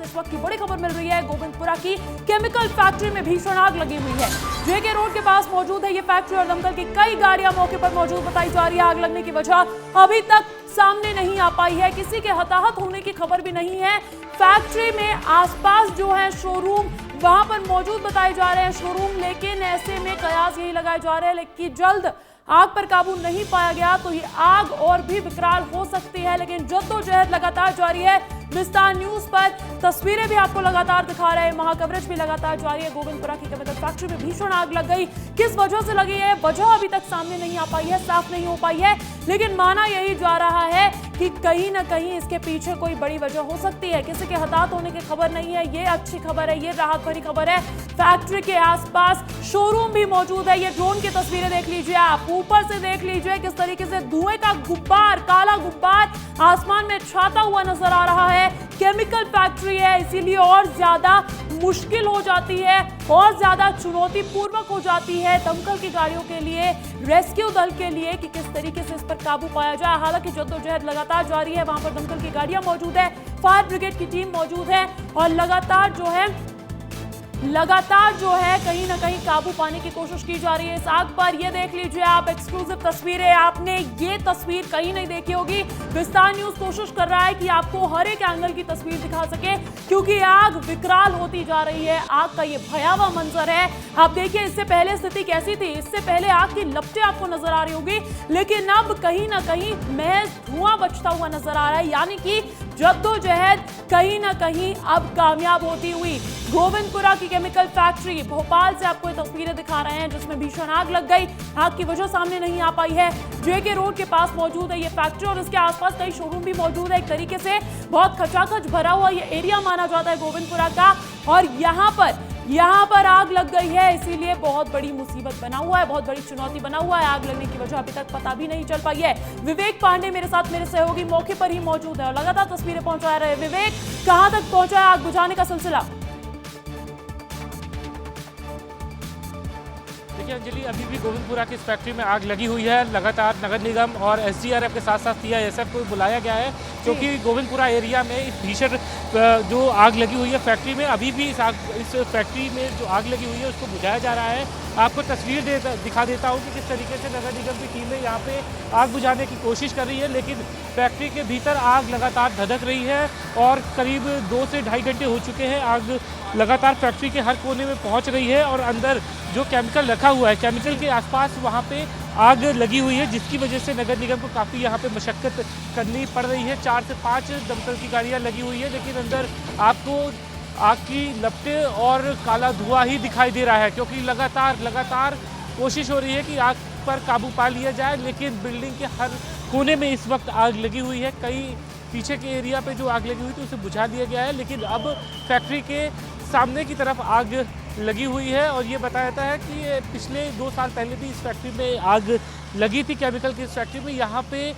से इस वक्त की बड़ी खबर मिल रही है। गोविंदपुरा की केमिकल फैक्ट्री में भीषण आग लगी हुई है। जेके रोड के पास मौजूद है ये फैक्ट्री और दमकल की कई गाड़ियां मौके पर मौजूद बताई जा रही है। आग लगने की वजह अभी तक सामने नहीं आ पाई है, किसी के हताहत होने की खबर भी नहीं है। फैक्ट्री में आसपास जो है शोरूम वहां पर मौजूद बताए जा रहे हैं शोरूम, लेकिन ऐसे में कयास यही लगाए जा रहे हैं लेकिन जल्द आग पर काबू नहीं पाया गया तो ये आग और भी विकराल हो सकती है। लेकिन जद्दोजहद लगातार जारी है। विस्तार न्यूज पर तस्वीरें भी आपको लगातार दिखा रहे हैं, महाकवरेज भी लगातार जारी है। गोविंदपुरा की केमिकल फैक्ट्री में भीषण आग लग गई, किस वजह से लगी है वजह अभी तक सामने नहीं आ पाई है, साफ नहीं हो पाई है, लेकिन माना यही जा रहा है कि कहीं ना कहीं इसके पीछे कोई बड़ी वजह हो सकती है। किसी के हताहत होने की खबर नहीं है, ये अच्छी खबर है, ये राहत भरी खबर है। फैक्ट्री के आसपास शोरूम भी मौजूद है। ये ड्रोन की तस्वीरें देख लीजिए, आप ऊपर से देख लीजिए किस तरीके से धुएं का गुब्बार, काला गुब्बार आसमान में छाता हुआ नजर आ रहा है। केमिकल फैक्ट्री है, इसीलिए और ज्यादा मुश्किल हो जाती है, और ज्यादा चुनौतीपूर्वक हो जाती है दमकल की गाड़ियों के लिए, रेस्क्यू दल के लिए कि किस तरीके से इस पर काबू पाया जाए। हालांकि जद्दोजहद लगातार जारी है, वहां पर दमकल की गाड़ियां मौजूद है, फायर ब्रिगेड की टीम मौजूद है और लगातार जो है कहीं ना कहीं काबू पाने की कोशिश की जा रही है इस आग पर। ये देख लीजिए आप एक्सक्लूसिव तस्वीरें, आपने ये तस्वीर कहीं नहीं देखी होगी। विस्तार न्यूज कोशिश कर रहा है कि आपको हर एक एंगल की तस्वीर दिखा सके, क्योंकि आग विकराल होती जा रही है। आग का ये भयावह मंजर है। आप देखिए इससे पहले स्थिति कैसी थी, इससे पहले आग की लपटें आपको नजर आ रही होगी, लेकिन अब कहीं ना कहीं महज धुआं बचता हुआ नजर आ रहा है। यानी कि जद्दोजहद कहीं ना कहीं अब कामयाब होती हुई। गोविंदपुरा की केमिकल फैक्ट्री भोपाल से आपको ये तस्वीरें दिखा रहे हैं जिसमें भीषण आग लग गई। आग की वजह सामने नहीं आ पाई है। जेके रोड के पास मौजूद है ये फैक्ट्री और इसके आसपास कई शोरूम भी मौजूद है। एक तरीके से बहुत खचाखच भरा हुआ ये एरिया माना जाता है गोविंदपुरा का, और यहाँ पर आग लग गई है, इसीलिए बहुत बड़ी मुसीबत बना हुआ है, बहुत बड़ी चुनौती बना हुआ है। आग लगने की वजह अभी तक पता भी नहीं चल पाई है। विवेक पांडे मेरे साथ, मेरे सहयोगी मौके पर ही मौजूद है और लगातार तस्वीरें पहुंचा रहे हैं। विवेक, कहां तक पहुंचा है आग बुझाने का सिलसिला? देखिए अंजलि, अभी भी गोविंदपुरा की इस फैक्ट्री में आग लगी हुई है। लगातार नगर निगम और एसडीआरएफ के साथ साथ सीआईएसएफ को बुलाया गया है, क्योंकि गोविंदपुरा एरिया में इस भीषण जो आग लगी हुई है फैक्ट्री में, अभी भी इस फैक्ट्री में जो आग लगी हुई है उसको बुझाया जा रहा है। आपको तस्वीर दिखा देता हूँ कि किस तरीके से नगर निगम की टीमें यहाँ पे आग बुझाने की कोशिश कर रही है, लेकिन फैक्ट्री के भीतर आग लगातार धधक रही है और करीब 2 से ढाई घंटे हो चुके हैं। आग लगातार फैक्ट्री के हर कोने में पहुँच रही है और अंदर जो केमिकल रखा हुआ है, केमिकल के आसपास वहाँ पे आग लगी हुई है, जिसकी वजह से नगर निगम को काफ़ी यहाँ पे मशक्कत करनी पड़ रही है। 4 से 5 दमकल की गाड़ियाँ लगी हुई है, लेकिन अंदर आपको आग की लपटें और काला धुआं ही दिखाई दे रहा है, क्योंकि लगातार कोशिश हो रही है कि आग पर काबू पा लिया जाए, लेकिन बिल्डिंग के हर कोने में इस वक्त आग लगी हुई है। कई पीछे के एरिया पे जो आग लगी हुई थी उसे बुझा दिया गया है, लेकिन अब फैक्ट्री के सामने की तरफ आग लगी हुई है। और ये बताया जाता है कि पिछले 2 साल पहले भी इस फैक्ट्री में आग लगी थी, केमिकल की इस फैक्ट्री में। यहाँ पे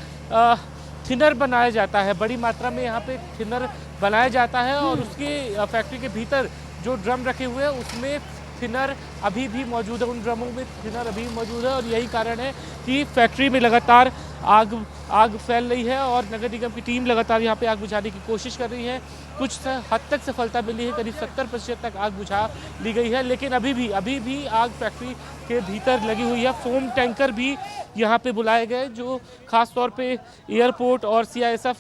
थिनर बनाया जाता है, बड़ी मात्रा में यहाँ पे थिनर बनाया जाता है और उसके फैक्ट्री के भीतर जो ड्रम रखे हुए हैं उसमें थिनर अभी भी मौजूद है, उन ड्रमों में थिनर अभी मौजूद है। और यही कारण है कि फैक्ट्री में लगातार आग फैल रही है और नगर निगम की टीम लगातार यहाँ पे आग बुझाने की कोशिश कर रही है। कुछ हद तक सफलता मिली है, करीब 70% तक आग बुझा ली गई है, लेकिन अभी भी आग फैक्ट्री के भीतर लगी हुई है। फोम टैंकर भी यहाँ पे बुलाए गए, जो खास तौर पे एयरपोर्ट और सीआईएसएफ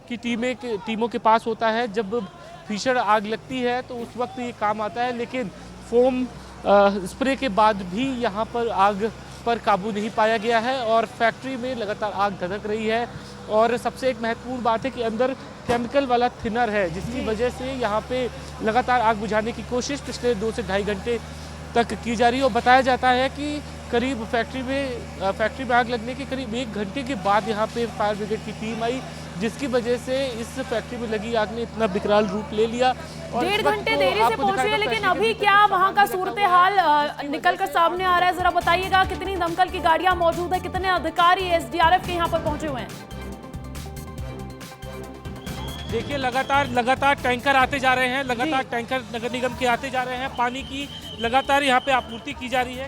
की टीमों के पास होता है। जब भीषण आग लगती है तो उस वक्त ये काम आता है, लेकिन फोम स्प्रे के बाद भी यहाँ पर आग पर काबू नहीं पाया गया है और फैक्ट्री में लगातार आग धधक रही है। और सबसे एक महत्वपूर्ण बात है कि अंदर केमिकल वाला थिनर है, जिसकी वजह से यहाँ पे लगातार आग बुझाने की कोशिश पिछले 2 से ढाई घंटे तक की जा रही है। और बताया जाता है कि करीब फैक्ट्री में आग लगने के करीब 1 घंटे के बाद यहाँ पे फायर ब्रिगेड की टीम आई, जिसकी वजह से इस फैक्ट्री में लगी आग ने इतना विकराल रूप ले लिया। 1.5 घंटे देरी से पहुंची है, लेकिन अभी क्या वहां का सूरत हाल निकल कर सामने आ रहा है, जरा बताइएगा। कितनी दमकल की गाड़ियां मौजूद है, कितने अधिकारी एसडीआरएफ के यहाँ पर पहुंचे हुए हैं? देखिए लगातार टैंकर आते जा रहे हैं, लगातार टैंकर नगर निगम के आते जा रहे हैं। पानी की लगातार यहाँ पे आपूर्ति की जा रही है,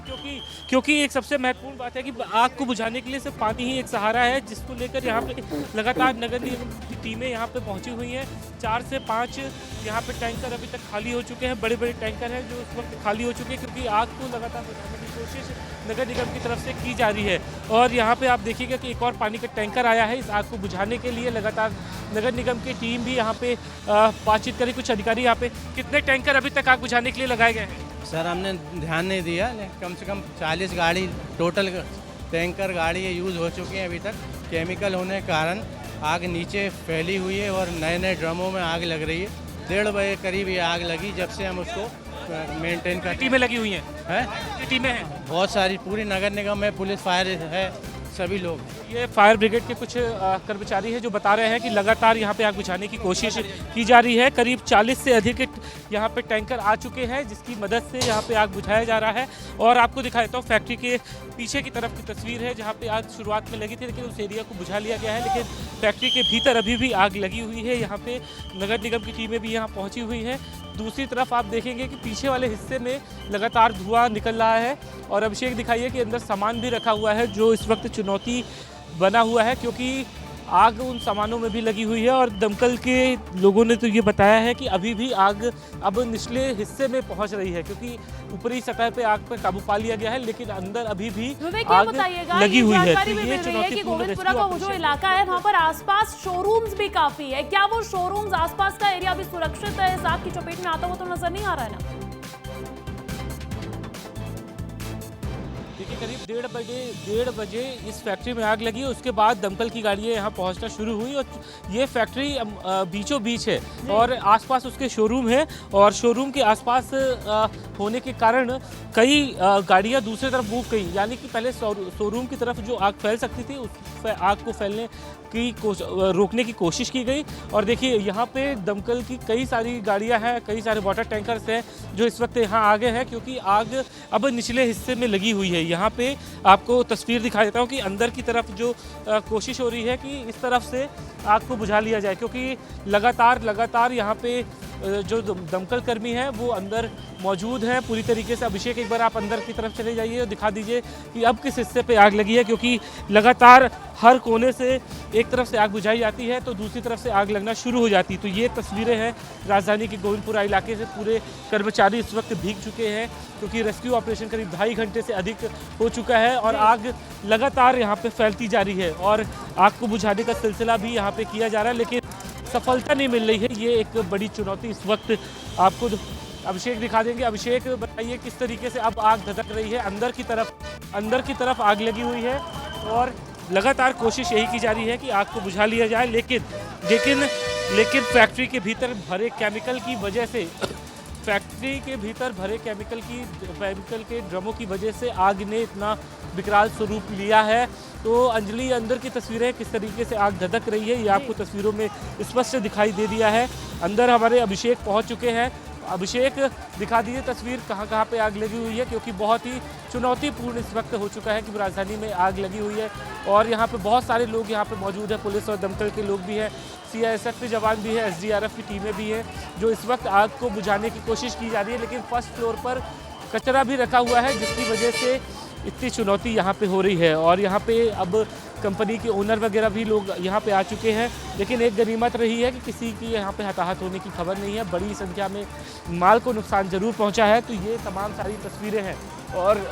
क्योंकि एक सबसे महत्वपूर्ण बात है कि आग को बुझाने के लिए सिर्फ पानी ही एक सहारा है, जिसको लेकर यहाँ पे लगातार नगर निगम की टीमें यहाँ पे पहुँची हुई हैं। 4 से 5 यहाँ पे टैंकर अभी तक खाली हो चुके हैं, बड़े बड़े टैंकर हैं जो इस वक्त खाली हो चुके हैं, क्योंकि आग को लगातार बुझाने की कोशिश नगर निगम की तरफ से की जा रही है। और यहाँ पे आप देखिएगा कि एक और पानी का टैंकर आया है इस आग को बुझाने के लिए। लगातार नगर निगम की टीम भी यहाँ पे बातचीत करी। कुछ अधिकारी यहाँ पे, कितने टैंकर अभी तक आग बुझाने के लिए लगाए गए हैं? सर हमने ध्यान नहीं दिया, लेकिन कम से कम 40 गाड़ी टोटल टैंकर गाड़ी यूज़ हो चुकी हैं अभी तक। केमिकल होने के कारण आग नीचे फैली हुई है और नए नए ड्रमों में आग लग रही है। 1:30 बजे करीब ये आग लगी, जब से हम उसको मेंटेन कर। टीमें लगी हुई हैं? टीमें हैं बहुत सारी, पूरी नगर निगम में पुलिस फायर है, सभी लोग। ये फायर ब्रिगेड के कुछ कर्मचारी हैं जो बता रहे हैं कि लगातार यहाँ पे आग बुझाने की कोशिश की जा रही है। करीब 40 से अधिक यहाँ पे टैंकर आ चुके हैं, जिसकी मदद से यहाँ पे आग बुझाया जा रहा है। और आपको दिखा देता हूँ फैक्ट्री के पीछे की तरफ की तस्वीर है, जहाँ पे आग शुरुआत में लगी थी, लेकिन उस एरिया को बुझा लिया गया है। लेकिन फैक्ट्री के भीतर अभी भी आग लगी हुई है। यहाँ पे नगर निगम की टीमें भी यहाँ पहुँची हुई हैं। दूसरी तरफ आप देखेंगे कि पीछे वाले हिस्से में लगातार धुआं निकल रहा है। और अभिषेक दिखाइए कि अंदर सामान भी रखा हुआ है, जो इस वक्त चुनौती बना हुआ है, क्योंकि आग उन सामानों में भी लगी हुई है। और दमकल के लोगों ने तो ये बताया है कि अभी भी आग अब निचले हिस्से में पहुंच रही है, क्योंकि ऊपरी सतह पे आग पर काबू पा लिया गया है, लेकिन अंदर अभी भी आग लगी हुई है। तो ये चुनौतीपूर्ण गोविंदपुरा का वो जो इलाका है, वहाँ पर आसपास शोरूम्स भी काफी है। क्या वो शोरूम्स, आसपास का एरिया भी सुरक्षित है? इस आग की चपेट में आता हुआ तो नजर नहीं आ रहा है ना? देखिए करीब 1:30 बजे इस फैक्ट्री में आग लगी। उसके बाद दमकल की गाड़ियाँ यहाँ पहुँचना शुरू हुई। और ये फैक्ट्री बीचों बीच है और आसपास उसके शोरूम है। और शोरूम के आसपास होने के कारण कई गाड़ियाँ दूसरी तरफ मूव गई, यानी कि पहले शोरूम की तरफ जो आग फैल सकती थी, उस आग को फैलने की रोकने की कोशिश की गई। और देखिए यहाँ पे दमकल की कई सारी गाड़ियाँ हैं, कई सारे वाटर टैंकर्स हैं जो इस वक्त यहाँ आगे हैं, क्योंकि आग अब निचले हिस्से में लगी हुई है। यहाँ पे आपको तस्वीर दिखा देता हूँ कि अंदर की तरफ जो कोशिश हो रही है कि इस तरफ से आग को बुझा लिया जाए, क्योंकि लगातार यहाँ पे जो दमकल कर्मी हैं वो अंदर मौजूद हैं पूरी तरीके से। अभिषेक एक बार आप अंदर की तरफ चले जाइए और दिखा दीजिए कि अब किस हिस्से पे आग लगी है, क्योंकि लगातार हर कोने से एक तरफ से आग बुझाई जाती है तो दूसरी तरफ से आग लगना शुरू हो जाती है। तो ये तस्वीरें हैं राजधानी के गोविंदपुरा इलाके से। पूरे कर्मचारी इस वक्त भीग चुके हैं, क्योंकि रेस्क्यू ऑपरेशन करीब 2.5 घंटे से अधिक हो चुका है और आग लगातार यहाँ पे फैलती जा रही है। और आग को बुझाने का सिलसिला भी यहाँ पे किया जा रहा है, लेकिन सफलता नहीं मिल रही है। ये एक बड़ी चुनौती इस वक्त आपको अभिषेक दिखा देंगे। अभिषेक बताइए किस तरीके से अब आग धधक रही है? अंदर की तरफ आग लगी हुई है और लगातार कोशिश यही की जा रही है कि आग को बुझा लिया जाए, लेकिन फैक्ट्री के भीतर भरे केमिकल की वजह से, फैक्ट्री के भीतर भरे केमिकल के ड्रमों की वजह से आग ने इतना विकराल स्वरूप लिया है। तो अंजलि, अंदर की तस्वीरें किस तरीके से आग धधक रही है ये आपको तस्वीरों में स्पष्ट दिखाई दे दिया है। अंदर हमारे अभिषेक पहुंच चुके हैं। अभिषेक दिखा दीजिए तस्वीर, कहाँ पे आग लगी हुई है, क्योंकि बहुत ही चुनौतीपूर्ण इस वक्त हो चुका है कि राजधानी में आग लगी हुई है। और यहाँ पे बहुत सारे लोग यहाँ पे मौजूद हैं, पुलिस और दमकल के लोग भी हैं, CISF के जवान भी हैं, SDRF की टीमें भी हैं, जो इस वक्त आग को बुझाने की कोशिश की जा रही है। लेकिन फर्स्ट फ्लोर पर कचरा भी रखा हुआ है, जिसकी वजह से इतनी चुनौती यहाँ पे हो रही है। और यहाँ पे अब कंपनी के ओनर वगैरह भी लोग यहाँ पे आ चुके हैं, लेकिन एक गनीमत रही है कि किसी की यहाँ पे हताहत होने की खबर नहीं है। बड़ी संख्या में माल को नुकसान जरूर पहुँचा है। तो ये तमाम सारी तस्वीरें हैं और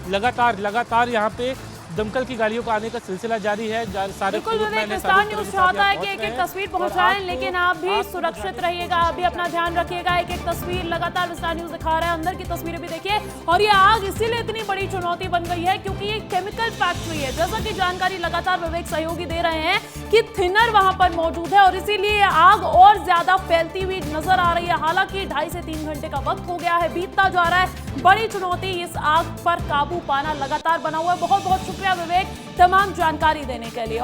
लगातार यहाँ पे दमकल की गाड़ियों का आने का सिलसिला जारी है। सारे विस्तार न्यूज़ चाहता है कि एक तस्वीर पहुंचाएं, लेकिन आप भी सुरक्षित रहिएगा, आप भी अपना ध्यान रखिएगा। एक तस्वीर लगातार विस्तार न्यूज़ दिखा रहा है, अंदर की तस्वीरें भी देखिए। और ये आग इसीलिए इतनी बड़ी चुनौती बन गई है क्योंकि ये केमिकल फैक्ट्री है। जैसा कि जानकारी लगातार विवेक सहयोगी दे रहे हैं कि थिनर वहां पर मौजूद है और इसीलिए आग और ज्यादा फैलती हुई नजर आ रही है। हालांकि 2.5 से 3 घंटे का वक्त हो गया है, बीतता जा रहा है। बड़ी चुनौती इस आग पर काबू पाना लगातार बना हुआ है। बहुत बहुत शुक्रिया विवेक तमाम जानकारी देने के लिए।